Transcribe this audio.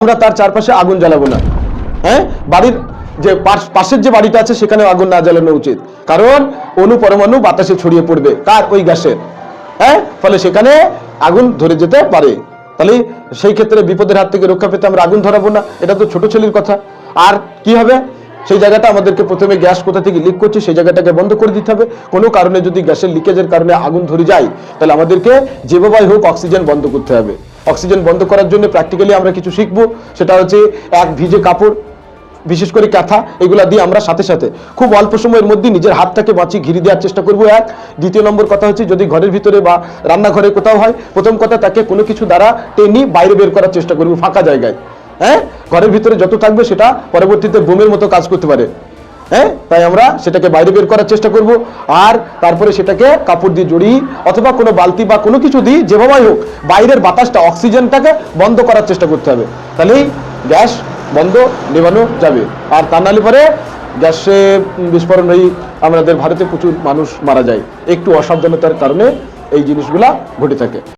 আমরা তার চারপাশে আগুন জ্বালাবো না। হ্যাঁ, বাড়ির যে পাশের যে বাড়িটা আছে সেখানে আগুন না জ্বালানো উচিত, কারণ অণু পরমাণু বাতাসে ছড়িয়ে পড়বে কার, ওই গ্যাসের। হ্যাঁ, ফলে সেখানে আগুন ধরে যেতে পারে। তাহলে সেই ক্ষেত্রে বিপদের হাত থেকে রক্ষা পেতে আমরা আগুন ধরাবো না, এটা তো ছোট ছেলের কথা। আর কি হবে, সেই জায়গাটা আমাদেরকে প্রথমে গ্যাস কোথা থেকে লিক করছে সেই জায়গাটাকে বন্ধ করে দিতে হবে। কোনো কারণে যদি গ্যাসের লিকেজের কারণে আগুন ধরে যায় তাহলে আমাদেরকে যেভাবেই হোক অক্সিজেন বন্ধ করতে হবে। অক্সিজেন বন্ধ করার জন্য প্র্যাকটিক্যালি আমরা কিছু শিখবো, সেটা হচ্ছে এক ভিজে কাপড়, বিশেষ করে কাঁথা, এগুলা দিয়ে আমরা সাথে সাথে খুব অল্প সময়ের মধ্যে নিজের হাতটাকে বাঁচিয়ে ঘিরে দেওয়ার চেষ্টা করবো। এক দ্বিতীয় নম্বর কথা হচ্ছে যদি ঘরের ভিতরে বা রান্নাঘরে কোথাও হয়, প্রথম কথা তাকে কোনো কিছু দ্বারা টেনে বাইরে বের করার চেষ্টা করবো ফাঁকা জায়গায়। হ্যাঁ, ঘরের ভিতরে যত থাকবে সেটা পরবর্তীতে বোমের মতো কাজ করতে পারে। হ্যাঁ, তাই আমরা সেটাকে বাইরে বের করার চেষ্টা করব। আর তারপরে সেটাকে কাপড় দিয়ে জড়িয়ে অথবা কোনো বালতি বা কোনো কিছু দিয়ে যেভাবেই হোক বাইরের বাতাসটা, অক্সিজেনটাকে বন্ধ করার চেষ্টা করতে হবে। তাহলেই গ্যাস বন্ধ নেভানো যাবে। আর তা নাহলে পরে গ্যাসে বিস্ফোরণ হয়ে আমাদের ভারতে প্রচুর মানুষ মারা যায়, একটু অসাবধানতার কারণে এই জিনিসগুলা ঘটে থাকে।